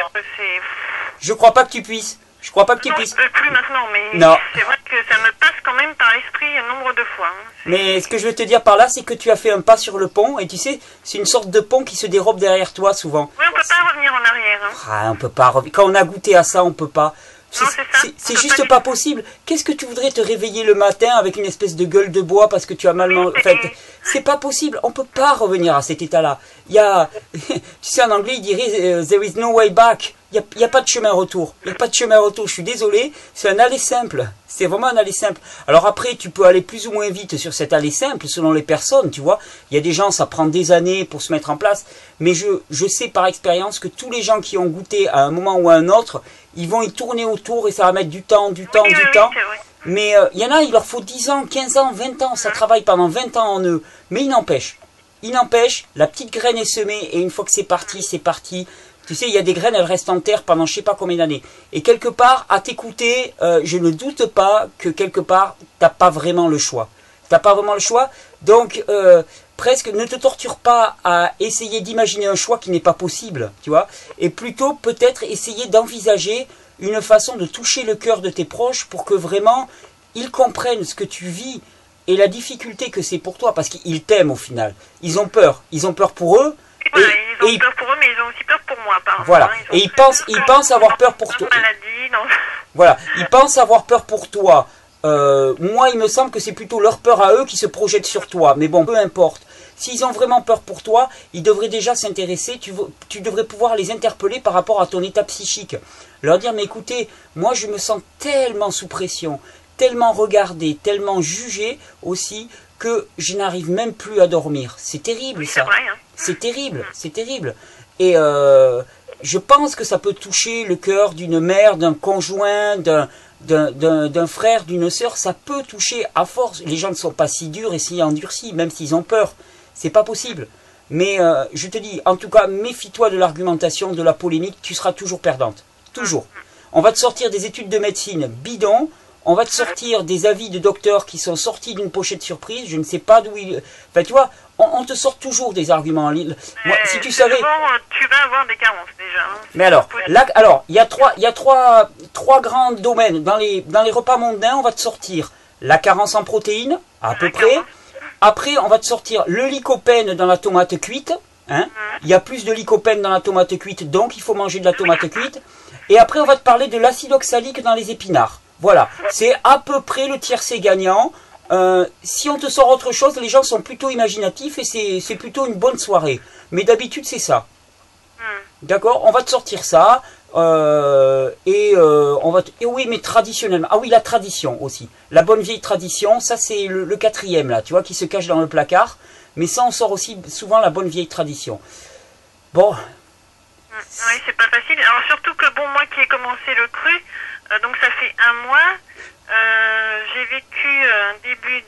je crois pas que tu puisses. Je crois pas que tu puisses. Je peux plus maintenant, mais non. C'est vrai que ça me passe quand même par l'esprit un nombre de fois. Hein. Mais ce que je veux te dire par là, c'est que tu as fait un pas sur le pont. Et tu sais, c'est une sorte de pont qui se dérobe derrière toi souvent. Oui, on peut pas revenir en arrière. Hein. Ah, on peut pas revenir. Quand on a goûté à ça, on peut pas. C'est juste pas possible. Qu'est-ce que tu voudrais te réveiller le matin avec une espèce de gueule de bois parce que tu as mal mangé? En fait, c'est pas possible. On peut pas revenir à cet état-là. Il y a, tu sais, en anglais, il dirait there is no way back. Il n'y a pas de chemin retour. Il n'y a pas de chemin retour. Je suis désolé. C'est un aller simple. C'est vraiment un aller simple. Alors après, tu peux aller plus ou moins vite sur cet aller simple selon les personnes, tu vois. Il y a des gens, ça prend des années pour se mettre en place. Mais je sais par expérience que tous les gens qui ont goûté à un moment ou à un autre, ils vont y tourner autour et ça va mettre du temps. Mais il y en a, il leur faut 10 ans, 15 ans, 20 ans. Ça travaille pendant 20 ans en eux. Mais il n'empêche, la petite graine est semée et une fois que c'est parti, c'est parti. Tu sais, il y a des graines, elles restent en terre pendant je sais pas combien d'années. Et quelque part, à t'écouter, je ne doute pas que quelque part, t'as pas vraiment le choix. T'as pas vraiment le choix. Donc, presque, ne te torture pas à essayer d'imaginer un choix qui n'est pas possible, tu vois. Et plutôt, peut-être, essayer d'envisager une façon de toucher le cœur de tes proches pour que vraiment, ils comprennent ce que tu vis et la difficulté que c'est pour toi. Parce qu'ils t'aiment au final. Ils ont peur. Ils ont peur pour eux. Voilà, ils ont peur pour eux, mais ils ont aussi peur pour moi, apparemment. Voilà, et ils pensent avoir peur pour toi. Voilà, ils pensent avoir peur pour toi. Moi, il me semble que c'est plutôt leur peur à eux qui se projettent sur toi. Mais bon, peu importe. S'ils ont vraiment peur pour toi, ils devraient déjà s'intéresser. Tu devrais pouvoir les interpeller par rapport à ton état psychique. Leur dire, mais écoutez, moi, je me sens tellement sous pression, tellement regardé, tellement jugé aussi, que je n'arrive même plus à dormir. C'est terrible, oui, ça. Vrai, hein. C'est terrible, c'est terrible. Et je pense que ça peut toucher le cœur d'une mère, d'un conjoint, d'un frère, d'une sœur. Ça peut toucher à force. Les gens ne sont pas si durs et si endurcis, même s'ils ont peur. C'est pas possible. Mais je te dis, en tout cas, méfie-toi de l'argumentation, de la polémique. Tu seras toujours perdante. Toujours. On va te sortir des études de médecine bidon. On va te sortir des avis de docteurs qui sont sortis d'une pochette surprise. Je ne sais pas d'où ils... Enfin, tu vois, on te sort toujours des arguments. Moi, si tu savais... Tu vas avoir des carences déjà. Hein. Mais alors, là, il y a trois grands domaines. Dans les repas mondains, on va te sortir la carence en protéines, à peu près. Après, on va te sortir le lycopène dans la tomate cuite. Hein. Il y a plus de lycopène dans la tomate cuite, donc il faut manger de la tomate cuite. Et après, on va te parler de l'acide oxalique dans les épinards. Voilà, c'est à peu près le tiercé gagnant. Si on te sort autre chose, les gens sont plutôt imaginatifs et c'est plutôt une bonne soirée. Mais d'habitude, c'est ça. D'accord, on va te sortir ça. Et oui, mais traditionnellement. Ah oui, la tradition aussi. La bonne vieille tradition, ça c'est le quatrième là, tu vois, qui se cache dans le placard. Mais ça, on sort aussi souvent la bonne vieille tradition. Bon. Oui, c'est pas facile. Alors surtout que bon, moi qui ai commencé le cru, donc ça fait 1 mois, j'ai vécu un début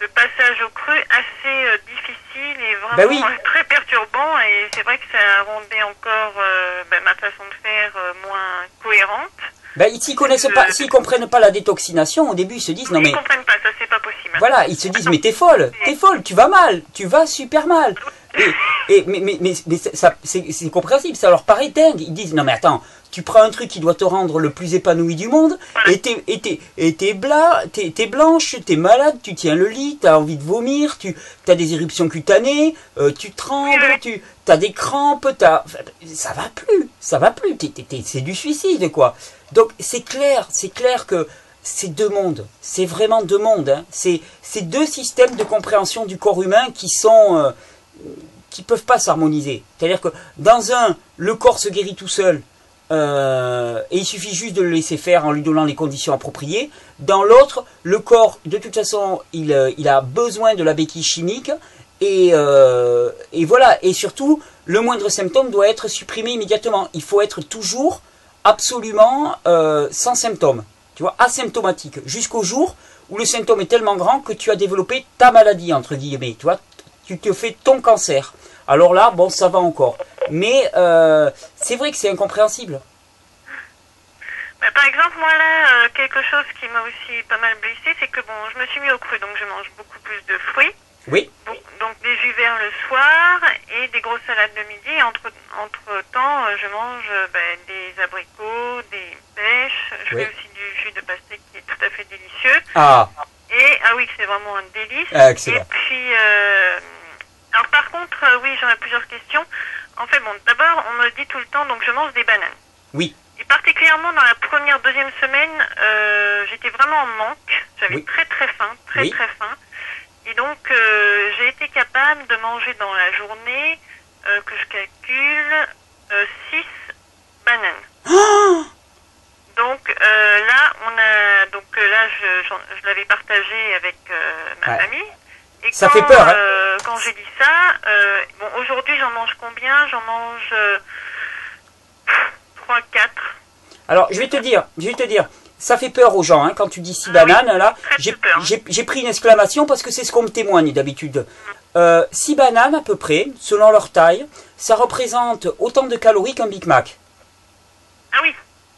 de passage au cru assez difficile et vraiment très perturbant, et c'est vrai que ça rendait encore ma façon de faire moins cohérente. Ils s'y connaissent pas, s'ils comprennent pas la détoxination, au début ils se disent non mais... Ils comprennent pas, ça c'est pas possible. Voilà, ils se disent mais t'es folle, tu vas mal, tu vas super mal. Mais c'est compréhensible, ça leur paraît dingue. Ils disent non mais attends, tu prends un truc qui doit te rendre le plus épanoui du monde, et t'es blanche, t'es malade, tu tiens le lit, t'as envie de vomir, t'as des éruptions cutanées, tu trembles, t'as des crampes, ça va plus, c'est du suicide quoi. Donc c'est clair que c'est deux mondes, c'est vraiment deux mondes, hein. C'est deux systèmes de compréhension du corps humain qui sont... qui peuvent pas s'harmoniser. C'est-à-dire que dans un, le corps se guérit tout seul, et il suffit juste de le laisser faire en lui donnant les conditions appropriées. Dans l'autre, le corps, de toute façon, il a besoin de la béquille chimique, et voilà. Et surtout, le moindre symptôme doit être supprimé immédiatement. Il faut être toujours absolument sans symptômes, tu vois, asymptomatique, jusqu'au jour où le symptôme est tellement grand que tu as développé ta maladie, entre guillemets, tu vois, tu te fais ton cancer. Alors là, bon, ça va encore. Mais c'est vrai que c'est incompréhensible. Par exemple, moi là, quelque chose qui m'a aussi pas mal blessé, c'est que bon, je me suis mis au cru, donc je mange beaucoup plus de fruits. Oui. Donc des jus verts le soir et des grosses salades le midi. Et entre temps, je mange des abricots, des pêches. Je fais aussi du jus de pastèque qui est tout à fait délicieux. Ah. Et oui, c'est vraiment un délice. Excellent. Et puis, alors par contre, oui, j'en ai plusieurs questions. En fait, bon, d'abord, on me dit tout le temps, donc je mange des bananes. Oui. Et particulièrement dans la première, deuxième semaine, j'étais vraiment en manque. J'avais très très faim, très faim. Et donc, j'ai été capable de manger dans la journée, que je calcule, 6 bananes. Ah, Donc là, je l'avais partagé avec ma ouais. famille. Et Ça fait peur, hein. Quand j'ai dit ça, bon, aujourd'hui j'en mange combien? J'en mange 3, 4. Alors, je vais te dire, ça fait peur aux gens, hein, quand tu dis 6 bananes, oui, là, très peur, hein. j'ai pris une exclamation parce que c'est ce qu'on me témoigne d'habitude. 6 bananes à peu près, selon leur taille, ça représente autant de calories qu'un Big Mac. Ah oui.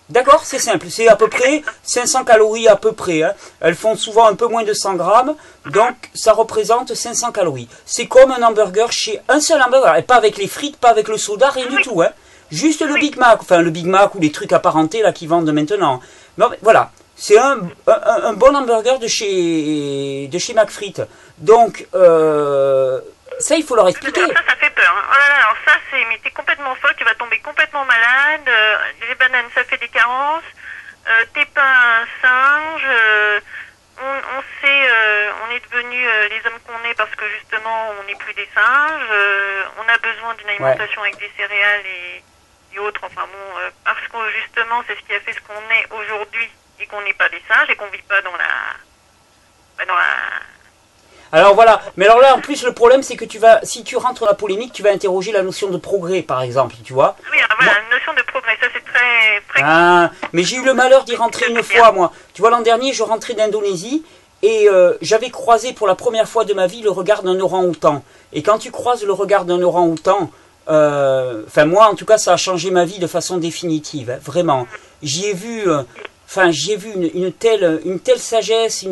D'accord, c'est simple, c'est à peu près 500 calories à peu près, hein. Elles font souvent un peu moins de 100 grammes, donc ça représente 500 calories. C'est comme un hamburger chez un seul hamburger, et pas avec les frites, pas avec le soda, rien du tout, hein. Juste le Big Mac, enfin le Big Mac ou les trucs apparentés là qui vendent maintenant. Non, mais voilà, c'est un bon hamburger de chez McFrites. Donc ça il faut leur expliquer. Alors ça fait peur. Hein. Oh là là, alors ça mais t'es complètement folle, tu vas tomber complètement malade. Les bananes, ça fait des carences. T'es pas un singe. On sait, on est devenu les hommes qu'on est parce que justement on n'est plus des singes. On a besoin d'une alimentation avec des céréales et autres, enfin bon, parce que justement c'est ce qui a fait ce qu'on est aujourd'hui et qu'on n'est pas des singes et qu'on vit pas dans la... Alors voilà, mais alors là en plus le problème c'est que si tu rentres dans la polémique, tu vas interroger la notion de progrès par exemple, tu vois. Oui, alors voilà, une notion de progrès, ça c'est très... Ah, mais j'ai eu le malheur d'y rentrer une fois moi. Tu vois, l'an dernier je rentrais d'Indonésie et j'avais croisé pour la première fois de ma vie le regard d'un orang-outan. Et quand tu croises le regard d'un orang-outan, enfin moi en tout cas ça a changé ma vie de façon définitive, hein, vraiment. J'y ai vu, une telle sagesse,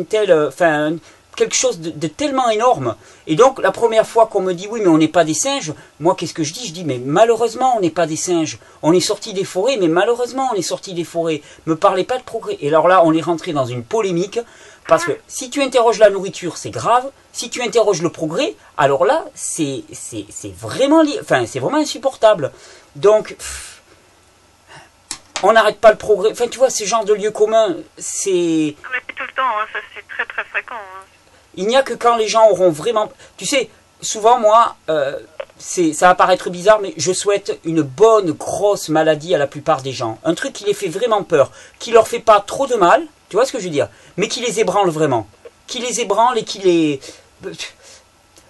quelque chose de tellement énorme. Et donc la première fois qu'on me dit oui mais on n'est pas des singes, moi qu'est-ce que je dis? Je dis mais malheureusement on n'est pas des singes. On est sorti des forêts, mais malheureusement on est sorti des forêts. Me parlez pas de progrès. Et alors là on est rentré dans une polémique. Parce que si tu interroges la nourriture, c'est grave. Si tu interroges le progrès, alors là, c'est vraiment, c'est vraiment insupportable. Donc, on n'arrête pas le progrès. Enfin, tu vois, ce genre de lieu commun, c'est... Mais tout le temps, hein, ça c'est très très fréquent. Hein. Il n'y a que quand les gens auront vraiment... Tu sais, souvent, moi, ça va paraître bizarre, mais je souhaite une bonne, grosse maladie à la plupart des gens. Un truc qui les fait vraiment peur, qui leur fait pas trop de mal. Tu vois ce que je veux dire? Mais qui les ébranle vraiment. Qui les ébranle et qui les...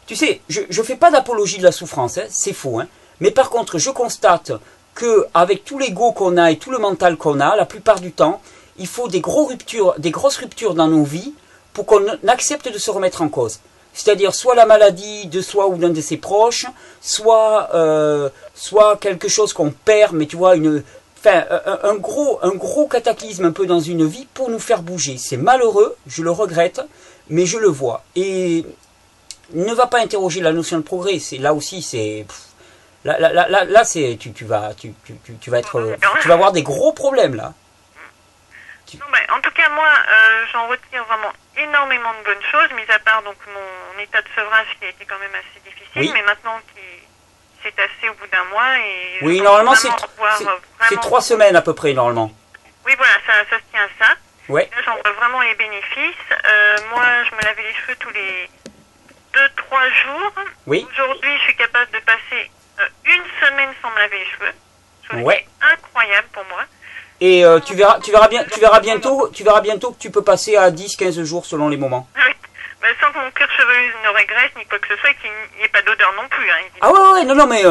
Tu sais, je fais pas d'apologie de la souffrance, hein, c'est faux. Hein. Mais par contre, je constate qu'avec tout l'ego qu'on a et tout le mental qu'on a, la plupart du temps, il faut des grosses ruptures dans nos vies pour qu'on accepte de se remettre en cause. C'est-à-dire soit la maladie de soi ou d'un de ses proches, soit quelque chose qu'on perd, mais tu vois, un gros cataclysme un peu dans une vie pour nous faire bouger. C'est malheureux, je le regrette, mais je le vois. Et ne va pas interroger la notion de progrès. C'est là aussi, c'est là, c'est tu vas avoir des gros problèmes là. Non, en tout cas, moi, j'en retire vraiment énormément de bonnes choses, mis à part donc mon état de sevrage qui a été quand même assez difficile, oui. Mais maintenant c'est assez au bout d'un mois et oui, normalement c'est 3 semaines à peu près normalement. Oui, voilà, ça se tient à ça. Ouais. Là, j'en vois vraiment les bénéfices. Moi, je me lavais les cheveux tous les 2-3 jours. Oui. Aujourd'hui, je suis capable de passer une semaine sans me laver les cheveux. Chose ouais. qui est incroyable pour moi. Et tu verras bientôt que tu peux passer à 10-15 jours selon les moments. Oui. Sans que mon cuir chevelu ne régresse ni quoi que ce soit et qu'il n'y ait pas d'odeur non plus. Hein. Ah ouais, non, mais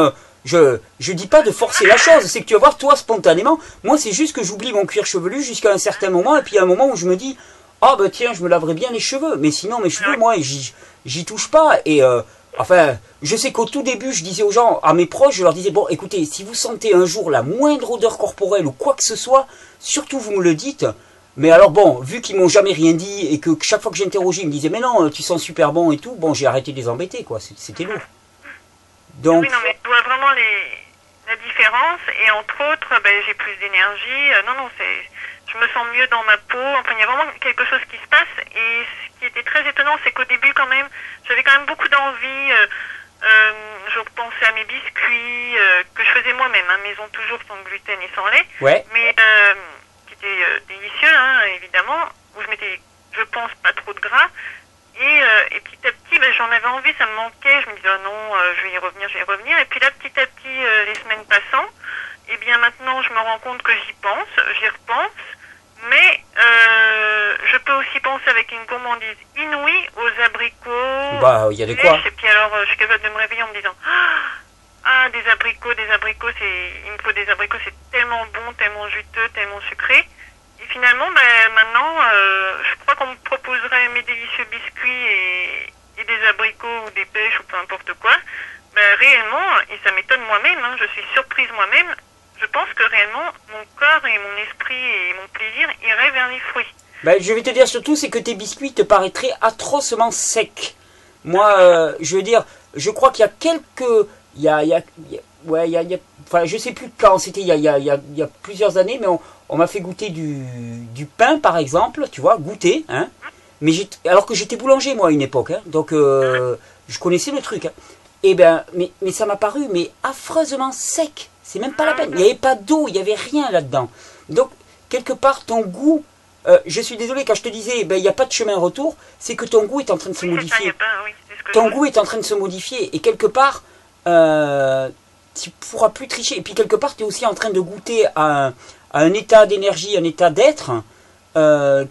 je dis pas de forcer la chose, c'est que tu vas voir toi spontanément. Moi c'est juste que j'oublie mon cuir chevelu jusqu'à un certain moment et puis il y a un moment où je me dis ah bah tiens je me laverai bien les cheveux, mais sinon mes cheveux moi j'y touche pas et enfin je sais qu'au tout début je disais aux gens, à mes proches, je leur disais bon écoutez si vous sentez un jour la moindre odeur corporelle ou quoi que ce soit, surtout vous me le dites. Mais alors bon, vu qu'ils m'ont jamais rien dit et que chaque fois que j'interrogeais, ils me disaient mais non, tu sens super bon et tout, bon j'ai arrêté de les embêter quoi, c'était lourd. Donc... Oui, non mais je vois vraiment la différence et entre autres, j'ai plus d'énergie, je me sens mieux dans ma peau, enfin il y a vraiment quelque chose qui se passe et ce qui était très étonnant c'est qu'au début quand même, j'avais quand même beaucoup d'envie, je repensais à mes biscuits que je faisais moi-même, hein, maison toujours sans gluten et sans lait, ouais. Mais délicieux, hein, évidemment, où je mettais, je pense, pas trop de gras. Et petit à petit, j'en avais envie, ça me manquait. Je me disais, oh non, je vais y revenir. Et puis là, petit à petit, les semaines passant, Et bien maintenant, je me rends compte que j'y repense, mais je peux aussi penser avec une gourmandise inouïe aux abricots. Bah, il y a de quoi. Et puis alors, je suis capable de me réveiller en me disant, ah, des abricots, il me faut des abricots, c'est tellement bon, tellement juteux, tellement sucré. Et finalement, ben, maintenant, je crois qu'on me proposerait mes délicieux biscuits et des abricots ou des pêches ou peu importe quoi. Ben, réellement, et ça m'étonne moi-même, hein, je suis surprise moi-même, je pense que réellement, mon corps et mon esprit et mon plaisir iraient vers les fruits. Ben, je vais te dire surtout, c'est que tes biscuits te paraîtraient atrocement secs. Moi, je veux dire, je crois qu'il y a quelques... enfin, je sais plus quand, c'était il y a plusieurs années, mais on m'a fait goûter du pain, par exemple, tu vois, goûter, hein. Mais alors que j'étais boulanger, moi, à une époque, hein, donc je connaissais le truc, hein. Et ben, mais ça m'a paru, mais affreusement sec. C'est même pas la peine. Il n'y avait pas d'eau, il n'y avait rien là-dedans. Donc, quelque part, ton goût, je suis désolé, quand je te disais, ben, il n'y a pas de chemin retour, c'est que ton goût est en train de se modifier. Ton goût est en train de se modifier, et quelque part, tu pourras plus tricher. Et puis, quelque part, tu es aussi en train de goûter à un état d'énergie, un état d'être,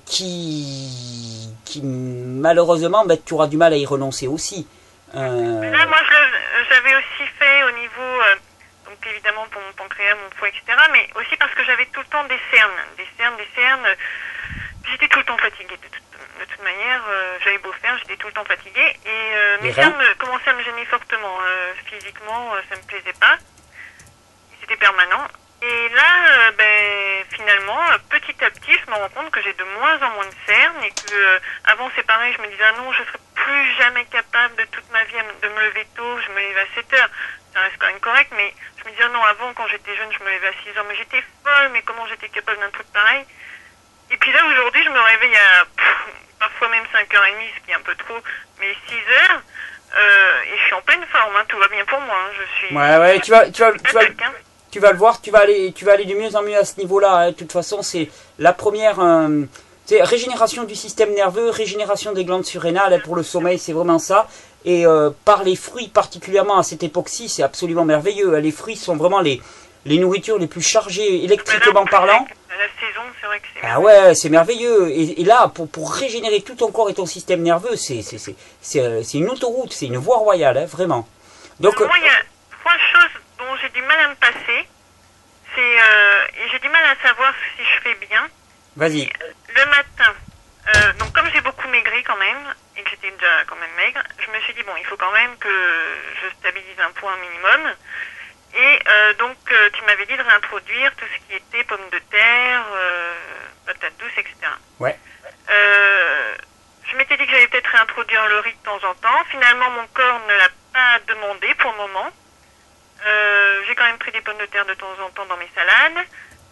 qui malheureusement, ben, tu auras du mal à y renoncer aussi. Là, moi, j'avais aussi fait au niveau, donc évidemment pour mon pancréas, mon foie, etc., mais aussi parce que j'avais tout le temps des cernes. J'étais tout le temps fatiguée de toute manière, j'avais beau faire, j'étais tout le temps fatiguée, et mes cernes commençaient à me gêner fortement, physiquement, ça me plaisait pas, c'était permanent. Et là, ben, finalement, petit à petit, je me rends compte que j'ai de moins en moins de cernes et que avant c'est pareil, je me disais ah non, je serais plus jamais capable de toute ma vie de me lever tôt, je me levais à 7 heures, ça reste quand même correct, mais je me disais ah non, avant quand j'étais jeune, je me levais à 6 heures, mais j'étais folle, mais comment j'étais capable d'un truc pareil. Et puis là, aujourd'hui, je me réveille à parfois même 5h30, ce qui est un peu trop, mais 6 heures, et je suis en pleine forme, hein, tout va bien pour moi, hein, je suis... Ouais, tu vas le voir, tu vas aller de mieux en mieux à ce niveau-là, hein. De toute façon, c'est la première régénération du système nerveux, régénération des glandes surrénales, hein, pour le sommeil, c'est vraiment ça. Et par les fruits, particulièrement à cette époque-ci, c'est absolument merveilleux, hein. Les fruits sont vraiment les nourritures les plus chargées électriquement parlant. La saison, c'est vrai que c'est merveilleux. Ah ouais, c'est merveilleux. Et là, pour régénérer tout ton corps et ton système nerveux, c'est une autoroute, c'est une voie royale, hein, vraiment. Donc, moi, il y a 3 choses dont j'ai du mal à me passer. Et j'ai du mal à savoir si je fais bien. Vas-y. Le matin, donc comme j'ai beaucoup maigri quand même, et que j'étais déjà quand même maigre, je me suis dit, bon, il faut quand même que je stabilise un poids minimum. Et donc, tu m'avais dit de réintroduire tout ce qui était pommes de terre, patates douces, etc. Ouais. Je m'étais dit que j'allais peut-être réintroduire le riz de temps en temps. Finalement, mon corps ne l'a pas demandé pour le moment. J'ai quand même pris des pommes de terre de temps en temps dans mes salades,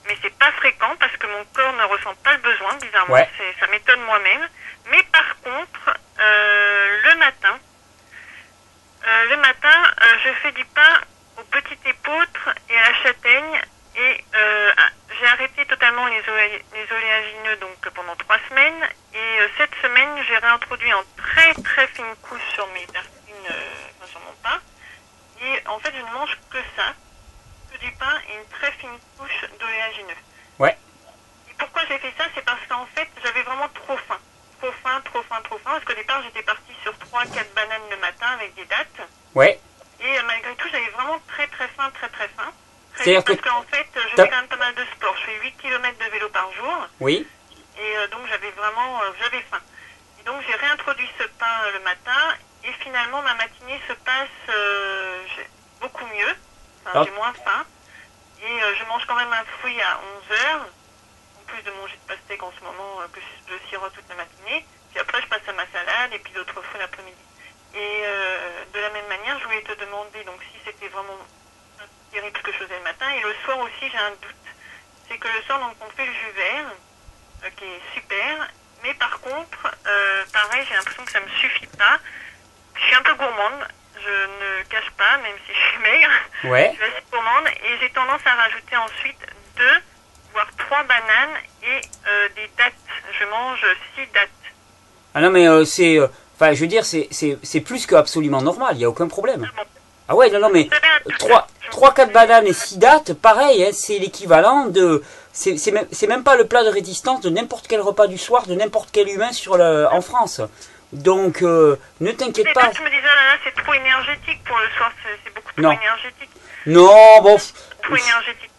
mais c'est pas fréquent parce que mon corps ne ressent pas le besoin, bizarrement. Ouais. Ça m'étonne moi-même. Mais par contre, le matin, je fais du pain au petit épeautre et à la châtaigne, et j'ai arrêté totalement les oléagineux donc pendant 3 semaines, et cette semaine j'ai réintroduit en très très fine couche sur mes tartines, sur mon pain. Et en fait, je ne mange que ça, que du pain et une très fine couche d'oléagineux. Ouais. Et pourquoi j'ai fait ça? C'est parce qu'en fait, j'avais vraiment trop faim. Parce qu'au départ, j'étais partie sur 3-4 bananes le matin avec des dattes. Ouais. Et malgré tout, j'avais vraiment très faim. C'est-à-dire parce qu'en fait, je fais quand même pas mal de sport. Je fais 8 km de vélo par jour. Oui. Et donc, j'avais faim. Et donc, j'ai réintroduit ce pain le matin. Et finalement, ma matinée se passe beaucoup mieux. Enfin, j'ai moins faim. Et je mange quand même un fruit à 11h. En plus de manger de pastèque en ce moment, que je sirote toute la matinée. Puis après, je passe à ma salade et puis d'autres fruits l'après-midi. Et de la même manière, je voulais te demander donc si c'était vraiment terrible ce que je faisais le matin. Et le soir aussi, j'ai un doute. C'est que le soir, donc, on fait le jus vert, qui est super. Mais par contre, pareil, j'ai l'impression que ça ne me suffit pas. Je suis un peu gourmande, je ne cache pas, même si je suis maigre. Ouais. Je suis assez gourmande et j'ai tendance à rajouter ensuite 2, voire 3 bananes et des dattes. Je mange 6 dattes. Ah non, mais enfin, je veux dire, c'est plus que absolument normal, il n'y a aucun problème. Bon. Ah ouais, non, mais 3-4 bananes et 6 dattes, pareil, hein, c'est l'équivalent de... C'est même pas le plat de résistance de n'importe quel repas du soir, de n'importe quel humain en France. Donc, ne t'inquiète pas. Je me disais, oh là là, c'est trop énergétique pour le soir, c'est beaucoup trop énergétique. Non, bon... Trop énergétique.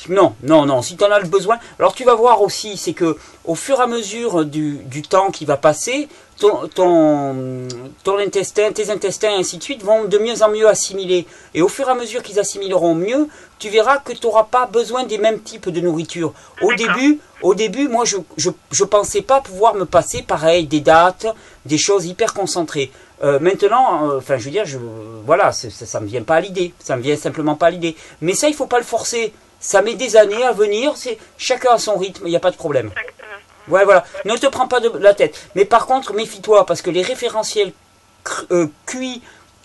Non, si tu en as le besoin. Alors tu vas voir aussi, c'est que au fur et à mesure du temps qui va passer, ton intestin, tes intestins et ainsi de suite vont de mieux en mieux assimiler. Et au fur et à mesure qu'ils assimileront mieux, tu verras que tu n'auras pas besoin des mêmes types de nourriture. Au début, moi je pensais pas pouvoir me passer pareil, des dates, des choses hyper concentrées. Maintenant, enfin je veux dire, voilà, ça me vient pas à l'idée, ça me vient simplement pas à l'idée. Mais ça, il faut pas le forcer. Ça met des années à venir, chacun à son rythme, il n'y a pas de problème. Ouais, voilà, ne te prends pas de la tête. Mais par contre, méfie-toi, parce que les référentiels QI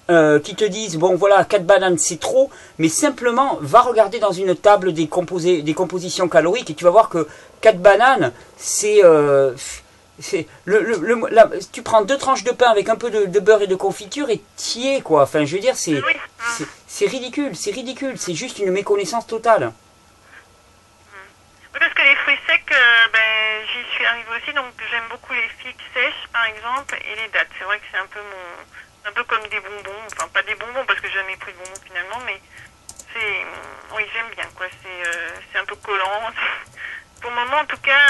qui te disent, bon voilà, 4 bananes c'est trop, mais simplement, va regarder dans une table des compositions caloriques, et tu vas voir que 4 bananes, c'est... tu prends 2 tranches de pain avec un peu de beurre et de confiture et t'y es, quoi. Enfin, je veux dire, c'est ridicule, c'est juste une méconnaissance totale. Parce que les fruits secs, j'y suis arrivée aussi, donc j'aime beaucoup les figues sèches, par exemple, et les dattes. C'est vrai que c'est un peu comme des bonbons, enfin pas des bonbons parce que j'ai jamais pris de bonbons finalement, mais oui, j'aime bien, quoi. C'est un peu collant. Pour le moment, en tout cas,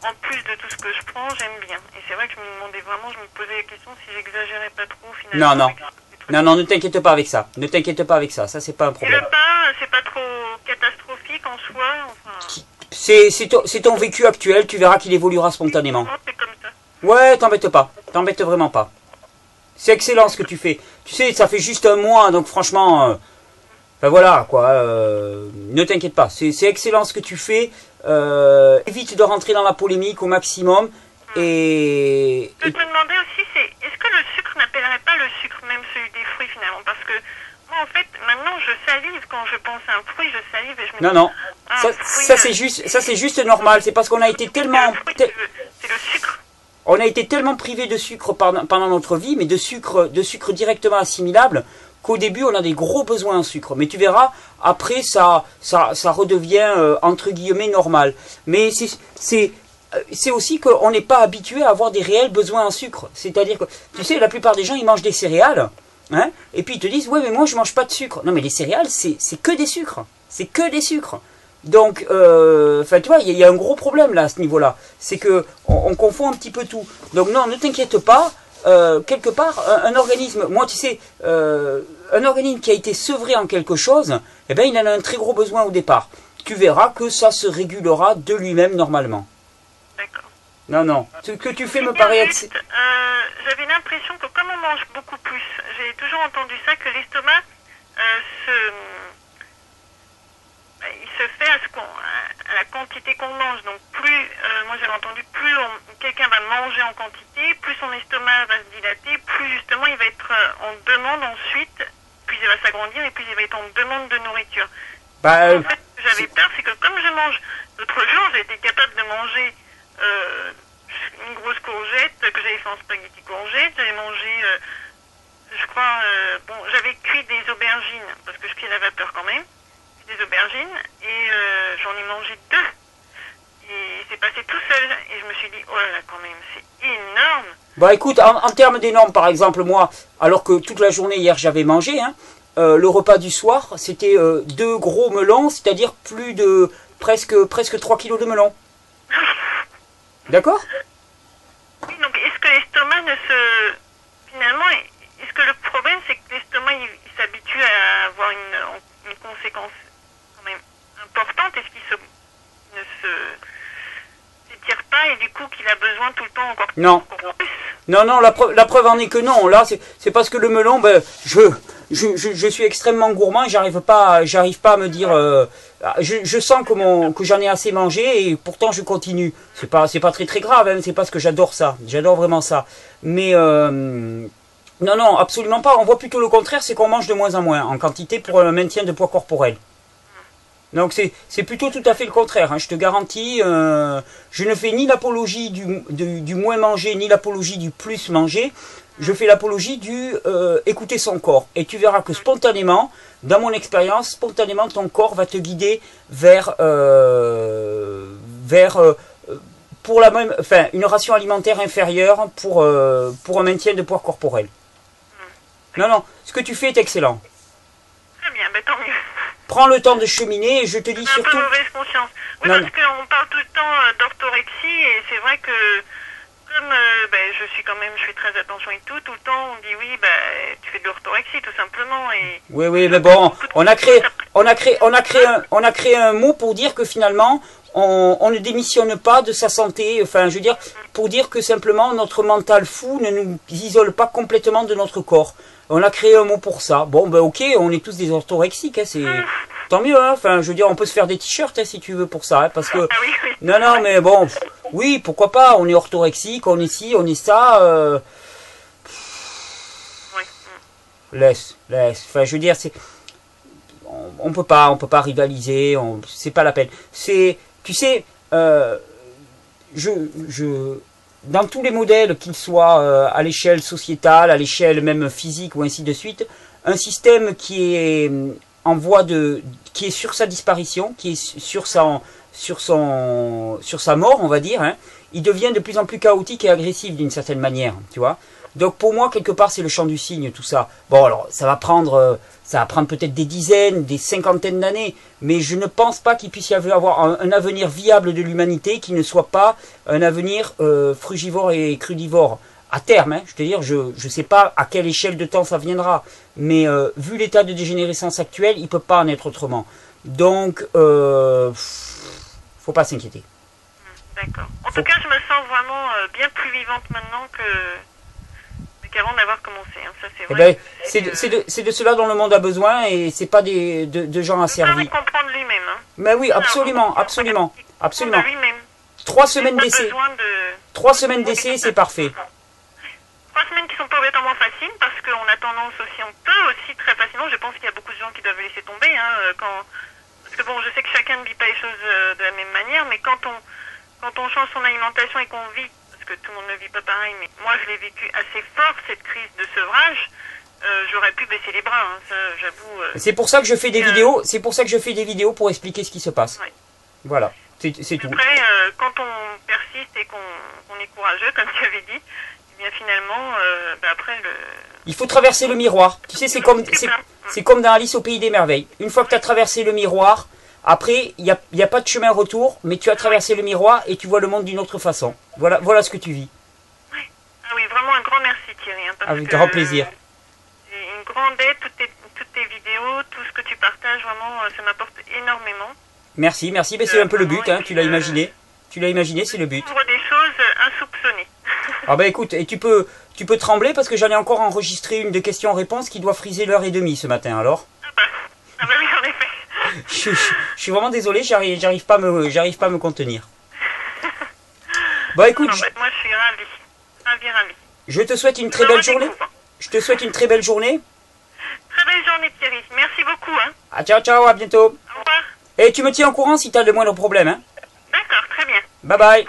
en plus de tout ce que je prends, j'aime bien. Et c'est vrai que je me demandais vraiment, je me posais la question si j'exagérais pas trop finalement. Non, ne t'inquiète pas avec ça. Ne t'inquiète pas avec ça, c'est pas un problème. Et le pain, c'est pas trop catastrophique en soi, enfin... C'est ton vécu actuel, tu verras qu'il évoluera spontanément. C'est comme ça. Ouais, t'embête vraiment pas. C'est excellent ce que tu fais. Tu sais, ça fait juste un mois, donc franchement... ben voilà, quoi. Ne t'inquiète pas, c'est excellent ce que tu fais. Évite de rentrer dans la polémique au maximum. Et... Ce que je me demandais aussi, c'est est-ce que le sucre n'appellerait pas le sucre, même celui des fruits finalement? Parce que moi, en fait, maintenant, je salive quand je pense à un fruit, je salive et je me dis... Non. Ça, c'est juste normal. C'est parce qu'on a été tellement... C'est le sucre. On a été tellement privé de sucre pendant notre vie, mais de sucre directement assimilable, qu'au début, on a des gros besoins en sucre. Mais tu verras, après, ça redevient, entre guillemets, normal. Mais c'est aussi qu'on n'est pas habitué à avoir des réels besoins en sucre. C'est-à-dire que, tu sais, la plupart des gens, ils mangent des céréales, hein, et puis ils te disent, ouais, mais moi, je mange pas de sucre. Non, mais les céréales, c'est que des sucres. C'est que des sucres. Donc, enfin, tu vois, il y a un gros problème là, à ce niveau-là. C'est que on confond un petit peu tout. Donc, non, ne t'inquiète pas. Quelque part, un organisme, moi, tu sais, un organisme qui a été sevré en quelque chose, eh ben, il en a un très gros besoin au départ. Tu verras que ça se régulera de lui-même normalement. D'accord. Non. Ce que tu fais me paraît... J'avais l'impression que comme on mange beaucoup plus, j'ai toujours entendu ça, que l'estomac il se fait à la quantité qu'on mange. Donc plus, moi j'avais entendu, plus quelqu'un va manger en quantité, plus son estomac va se dilater, plus justement il va être en demande ensuite, puis il va s'agrandir et puis il va être en demande de nourriture. En fait, j'avais peur, c'est que comme je mange, l'autre jour j'ai été capable de manger une grosse courgette que j'avais fait en spaghetti courgette, j'avais mangé, je crois, j'avais cuit des aubergines, parce que je cuis à la vapeur quand même, des aubergines, et j'en ai mangé 2. Et c'est passé tout seul, et je me suis dit, oh là là, quand même, c'est énorme. Bah écoute, en termes d'énormes, par exemple, moi, alors que toute la journée hier j'avais mangé, hein, le repas du soir, c'était 2 gros melons, c'est-à-dire plus de presque 3 kilos de melons. D'accord? Oui, donc est-ce que l'estomac finalement, est-ce que le problème c'est que l'estomac il s'habitue à avoir une conséquence quand même importante? Est-ce qu'il ne s'étire pas et du coup qu'il a besoin tout le temps encore plus? Non, la preuve en est que non. Là, c'est parce que le melon, ben, je suis extrêmement gourmand, j'arrive pas à me dire... je sens que j'en ai assez mangé et pourtant je continue. C'est pas très très grave, hein, c'est parce que j'adore ça. J'adore vraiment ça. Mais non, absolument pas. On voit plutôt le contraire, c'est qu'on mange de moins en moins en quantité pour le maintien de poids corporel. Donc c'est plutôt tout à fait le contraire, hein, je te garantis. Je ne fais ni l'apologie du moins manger, ni l'apologie du plus manger. je fais l'apologie du écouter son corps. Et tu verras que spontanément, dans mon expérience, spontanément, ton corps va te guider vers, pour la même, enfin, une ration alimentaire inférieure pour un maintien de poids corporel. Non, non, ce que tu fais est excellent. Très bien, ben tant mieux. Prends le temps de cheminer et je te dis J'ai un surtout... peu mauvaise conscience. Oui, Non, parce qu'on parle tout le temps d'orthorexie et c'est vrai que comme je suis quand même, je fais très attention et tout le temps on dit oui, tu fais de l'orthorexie tout simplement. Et Oui, oui, mais bon, on a créé un mot pour dire que finalement, on ne démissionne pas de sa santé, enfin, je veux dire, pour dire que simplement notre mental fou ne nous isole pas complètement de notre corps. On a créé un mot pour ça. Bon, ben ok, on est tous des orthorexiques, hein, c'est tant mieux, hein. Enfin, je veux dire, on peut se faire des t-shirts hein, si tu veux pour ça, hein, parce que ah oui, oui. non, non, mais bon, oui, pourquoi pas. On est orthorexique, on est ci, on est ça. Oui. Laisse. Enfin, je veux dire, c'est on peut pas rivaliser. C'est pas la peine. C'est, tu sais, dans tous les modèles, qu'ils soient à l'échelle sociétale, à l'échelle même physique ou ainsi de suite, un système qui est en voie qui est sur sa disparition, qui est sur sa mort, on va dire, hein, il devient de plus en plus chaotique et agressif d'une certaine manière, tu vois. Donc pour moi, quelque part, c'est le chant du cygne, tout ça. Bon, alors, ça va prendre peut-être des dizaines, des cinquantaines d'années, mais je ne pense pas qu'il puisse y avoir un avenir viable de l'humanité qui ne soit pas un avenir frugivore et crudivore. À terme, hein, je veux dire, je ne sais pas à quelle échelle de temps ça viendra, mais vu l'état de dégénérescence actuel, il ne peut pas en être autrement. Donc, faut pas s'inquiéter. D'accord. En tout cas, je me sens vraiment bien plus vivante maintenant qu'avant d'avoir commencé. Hein. Ça, c'est vrai. C'est de cela dont le monde a besoin et c'est pas de gens asservis. Il faut comprendre lui-même. Hein. Mais oui, absolument. 3 semaines d'essai. 3 semaines d'essai, c'est parfait. 3 semaines qui sont pas obligatoirement faciles parce qu'on a tendance aussi, on peut aussi très facilement, je pense qu'il y a beaucoup de gens qui doivent laisser tomber, hein, parce que bon, je sais que chacun ne vit pas les choses de la même manière, mais quand on change son alimentation et qu'on vit, parce que tout le monde ne vit pas pareil, mais moi je l'ai vécu assez fort, cette crise de sevrage, j'aurais pu baisser les bras, hein, ça j'avoue. C'est pour ça que je fais des vidéos, pour expliquer ce qui se passe. Ouais. Voilà, c'est tout. Après, quand on persiste et qu'on est courageux, comme tu avais dit, bien finalement, après il faut traverser le miroir. Tu sais, c'est comme dans Alice au pays des merveilles. Une fois que tu as traversé le miroir, après, il n'y a pas de chemin retour, mais tu as traversé le miroir et tu vois le monde d'une autre façon. Voilà ce que tu vis. Oui. Ah oui, vraiment un grand merci Thierry. Hein, avec grand plaisir. C'est une grande aide, toutes tes vidéos, tout ce que tu partages, vraiment, ça m'apporte énormément. Merci, mais c'est un peu le but, hein, tu l'as imaginé. Tu l'as imaginé, c'est le but. Ouvre des choses insoupçonnées. Ah bah écoute, et tu peux trembler parce que j'en ai encore enregistré une de questions-réponses qui doit friser l'heure et demie ce matin, alors. Ah bah oui, en effet. Je suis vraiment désolé, j'arrive pas à me contenir. Bah écoute, moi je suis ravie. Je te souhaite une très belle journée. Je te souhaite une très belle journée. Très belle journée Thierry, merci beaucoup. Hein. Ah, ciao, à bientôt. Au revoir. Et tu me tiens au courant si tu as le moindre problème. Hein. D'accord, très bien. Bye bye.